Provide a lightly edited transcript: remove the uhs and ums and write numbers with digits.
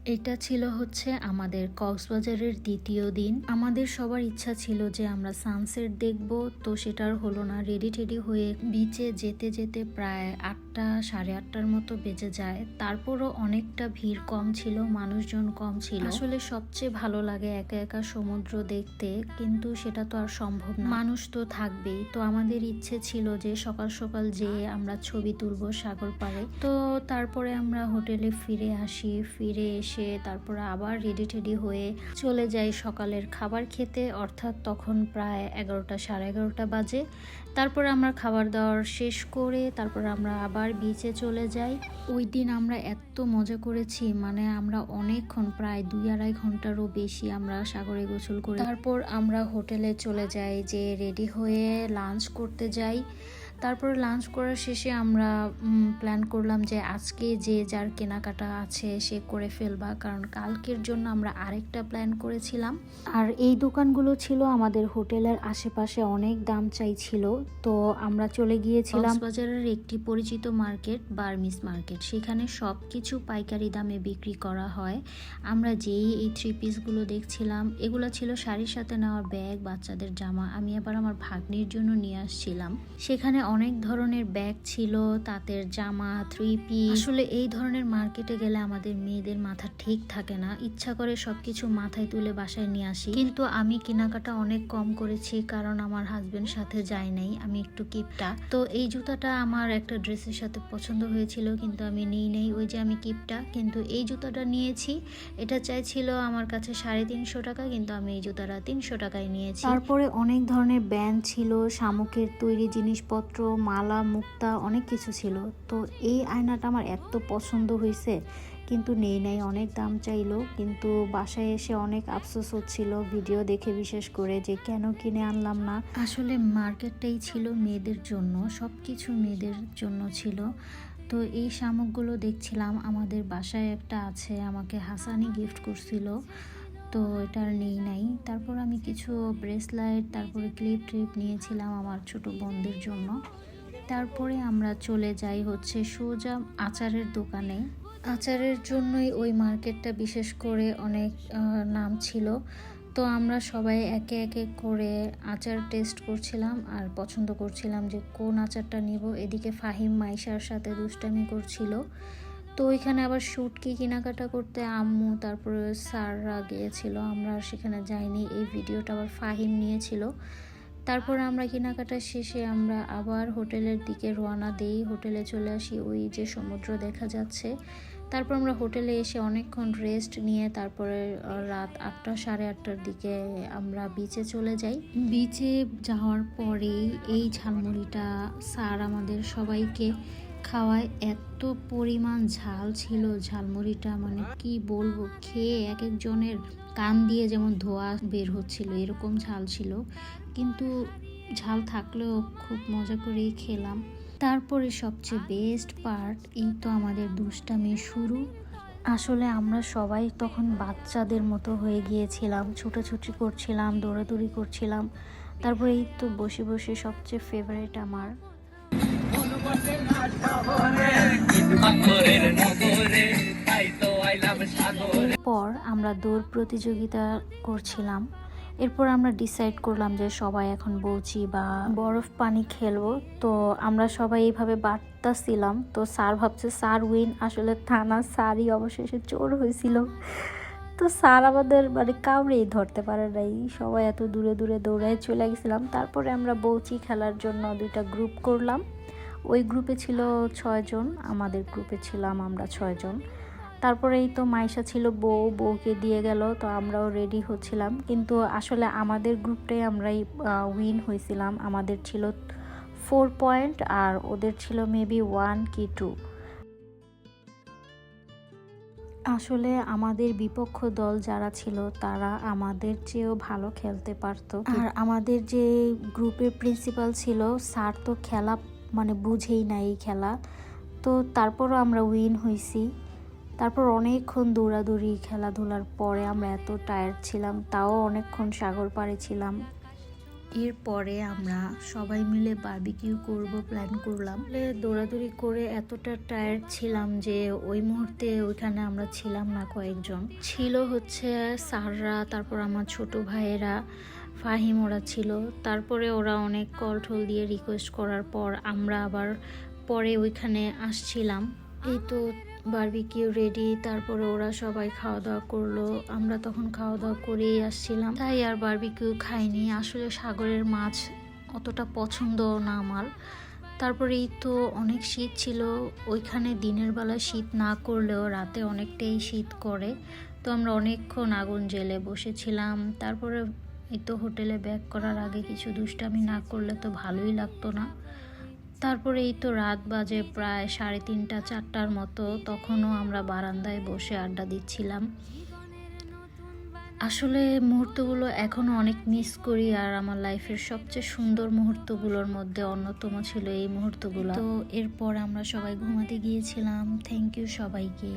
এটা ছিল হচ্ছে আমাদের কক্সবাজারের দ্বিতীয় দিন। আমাদের সবার ইচ্ছা ছিল যে আমরা সানসেট দেখব, তো সেটার হলো না। রেডি টেডি হয়ে বিচে যেতে যেতে প্রায় 8টা সাড়ে 8টার মতো বেজে যায়। তারপরও অনেকটা ভিড় কম ছিল, মানুষজন কম ছিল। আসলে সবচেয়ে ভালো লাগে একা একা সমুদ্র দেখতে, কিন্তু সেটা তো আর সম্ভব না, মানুষ তো থাকবেই। তো আমাদের ইচ্ছে ছিল যে সকাল সকাল যেয়ে আমরা ছবি তুলবো সাগর পাড়ে। তো তারপরে আমরা হোটেলে ফিরে আসি। ফিরে এসে তারপরে আবার রেডি টেডি হয়ে চলে যাই সকালের খাবার খেতে, অর্থাৎ তখন প্রায় 11টা সাড়ে 11টা বাজে। তারপরে আমরা খাবার দাবার শেষ করে তারপর আমরা আবার বিচে চলে যাই। ওই দিন আমরা এত মজা করেছি, মানে আমরা অনেকক্ষণ প্রায় 2-2.5 ঘন্টারও বেশি আমরা সাগরে গোসল করি। তারপর আমরা হোটেলে চলে যাই, যে রেডি হয়ে লাঞ্চ করতে যাই। তারপর লাঞ্চ করার শেষে আমরা প্ল্যান করলাম যে আজকে যে যার কেনাকাটা আছে সে করে ফেলবা, কারণ কালকের জন্য আমরা আরেকটা প্ল্যান করেছিলাম। আর এই দোকানগুলো ছিল আমাদের হোটেলের আশেপাশে, অনেক দাম চাইছিল। তো আমরা চলে গিয়েছিলাম কক্সবাজারের একটি পরিচিত মার্কেট, বার্মিস মার্কেট। সেখানে সব কিছু পাইকারি দামে বিক্রি করা হয়। আমরা যেই এই 3 পিসগুলো দেখছিলাম, এগুলো ছিল শাড়ির সাথে নেওয়ার ব্যাগ, বাচ্চাদের জামা। আমি আবার আমার ভাগ্নির জন্য নিয়ে আসছিলাম। সেখানে অনেক ধরনের ব্যাগ ছিল, তাঁতের জামা, 3 পিস। আসলে এই ধরনের মার্কেটে গেলে আমাদের মেয়েদের মাথা ঠিক থাকে না, ইচ্ছা করে সবকিছু মাথায় তুলে বাসায় নিয়ে আসি। কিন্তু আমি কেনাকাটা অনেক কম করেছি, কারণ আমার হাজবেন্ড সাথে যায় নাই, আমি একটু কিপটা। তো এই জুতাটা আমার একটা ড্রেসের সাথে পছন্দ হয়েছিল, কিন্তু আমি নিই নাই, ওই যে আমি কিপটা। কিন্তু এই জুতাটা নিয়েছি, এটা চাইছিল আমার কাছে 350 টাকা, কিন্তু আমি এই জুতাটা 300 টাকায় নিয়েছি। তারপরে অনেক ধরনের ব্যান্ড ছিল, শামুকের তৈরি জিনিসপত্র, মালা, মুক্তা, অনেক কিছু ছিল। তো এই আয়নাটা আমার এত পছন্দ হয়েছে, কিন্তু নেই নাই, অনেক দাম চাইলো। কিন্তু বাসায় এসে অনেক আফসোস হচ্ছিল ভিডিও দেখে, বিশেষ করে যে কেন কিনে আনলাম না। আসলে মার্কেটটাই ছিল মেয়েদের জন্য, সব কিছু মেয়েদের জন্য ছিল। তো এই শামুকগুলো দেখছিলাম, আমাদের বাসায় একটা আছে, আমাকে হাসানি গিফট করছিল, তো এটার নেই নাই। তারপর আমি কিছু ব্রেসলেট, তারপরে ক্লিপ ট্রিপ নিয়েছিলাম আমার ছোট বোনদের জন্য। তারপরে আমরা চলে যাই হচ্ছে সোজা আচারের দোকানে। আচারের জন্যই ওই মার্কেটটা বিশেষ করে অনেক নাম ছিল। তো আমরা সবাই একে একে করে আচার টেস্ট করছিলাম আর পছন্দ করছিলাম যে কোন আচারটা নিব। এদিকে ফাহিম মাইশার সাথে দুষ্টামি করছিল। তো ওইখানে আবার শুটকি কেনাকাটা করতে আম্মু তারপরে স্যাররা গিয়েছিল, আমরা আর সেখানে যাইনি। এই ভিডিওটা আবার ফাহিম নিয়েছিল। তারপর আমরা কেনাকাটা শেষে আমরা আবার হোটেলের দিকে রওনা দিই। হোটেলে চলে আসি, ওই যে সমুদ্র দেখা যাচ্ছে। তারপর আমরা হোটেলে এসে অনেকক্ষণ রেস্ট নিয়ে তারপরে রাত 8টা সাড়ে 8টার দিকে আমরা বিচে চলে যাই। বিচে যাওয়ার পরেই এই ঝালমুড়িটা স্যার আমাদের সবাইকে খাওয়ায়। এত পরিমাণ ঝাল ছিল ঝালমুড়িটা, মানে কি বলবো, খেয়ে এক একজনের কান দিয়ে যেমন ধোঁয়া বের হচ্ছিল, এরকম ঝাল ছিল। কিন্তু ঝাল থাকলেও খুব মজা করেই খেলাম। তারপরে সবচেয়ে বেস্ট পার্ট, এই তো আমাদের দুষ্টামি শুরু। আসলে আমরা সবাই তখন বাচ্চাদের মতো হয়ে গিয়েছিলাম, ছুটোছুটি করছিলাম, দৌড়াদৌড়ি করছিলাম। তারপরে এই তো বসে বসে সবচেয়ে ফেভারিট আমার এরপর আমরা দৌড় প্রতিযোগিতা করছিলাম। এরপর আমরা ডিসাইড করলাম যে সবাই এখন বলছি বা বরফ পানি খেলবো। তো আমরা সবাই এইভাবে বাড়তাছিলাম। তো স্যার ভাবছে স্যার উইন, আসলে থানা স্যারই অবশেষে চোর হয়েছিল। তো স্যার আমাদের মানে কাউরেই ধরতে পারে নাই, সবাই এত দূরে দূরে দৌড়ায় চলে গেছিলাম। তারপরে আমরা বউচি খেলার জন্য 2টা গ্রুপ করলাম। ওই গ্রুপে ছিল 6 জন, আমাদের গ্রুপে ছিলাম আমরা 6 জন। তারপরে এই তো মাইশা ছিল বউকে দিয়ে গেল, তো আমরাও রেডি হচ্ছিলাম। কিন্তু আসলে আমাদের গ্রুপটাই আমরাই উইন হয়েছিলাম। আমাদের ছিল 4 পয়েন্ট আর ওদের ছিল মেবি 1 কি 2। আসলে আমাদের বিপক্ষ দল যারা ছিল তারা আমাদের চেয়েও ভালো খেলতে পারতো। আর আমাদের যে গ্রুপের প্রিন্সিপাল ছিল স্যার তো খেলা মানে বুঝেই না এই খেলা। তো তারপরও আমরা উইন হয়েছি। তারপর অনেকক্ষণ দৌড়াদৌড়ি খেলাধুলার পরে আমরা এত টায়ার্ড ছিলাম, তাও অনেকক্ষণ সাগর পাড়ে ছিলাম। এরপরে আমরা সবাই মিলে বারবিকিউ করব প্ল্যান করলাম। দৌড়াদৌড়ি করে এতটা টায়ার্ড ছিলাম যে ওই মুহূর্তে ওইখানে আমরা ছিলাম না, কয়েকজন ছিল হচ্ছে স্যাররা, তারপর আমার ছোট ভাইয়েরা, ফাহিম, ওরা ছিল। তারপরে ওরা অনেক কল ঠল দিয়ে রিকোয়েস্ট করার পর আমরা আবার পরে ওইখানে আসছিলাম। এই তো বারবিকিউ রেডি, তারপরে ওরা সবাই খাওয়া দাওয়া করলো, আমরা তখন খাওয়া দাওয়া করেই আসছিলাম, তাই আর বারবিকিউ খাইনি। আসলে সাগরের মাছ অতটা পছন্দ না আমার। তারপরে এই তো অনেক শীত ছিল ওইখানে, দিনের বেলা শীত না করলেও রাতে অনেকটাই শীত করে, তো আমরা অনেকক্ষণ আগুন জ্বেলে বসেছিলাম। তারপরে এই তো হোটেলে ব্যাক করার আগে কিছু দুষ্টামি না করলে তো ভালোই লাগতো না। তারপরে এই তো রাত বাজে প্রায় 3:30 4টার মতো, তখনও আমরা বারান্দায় বসে আড্ডা দিচ্ছিলাম। আসলে মুহূর্তগুলো এখনও অনেক মিস করি, আর আমার লাইফের সবচেয়ে সুন্দর মুহূর্তগুলোর মধ্যে অন্যতম ছিল এই মুহূর্তগুলো। তো এরপর আমরা সবাই ঘুমাতে গিয়েছিলাম। থ্যাংক ইউ সবাইকে।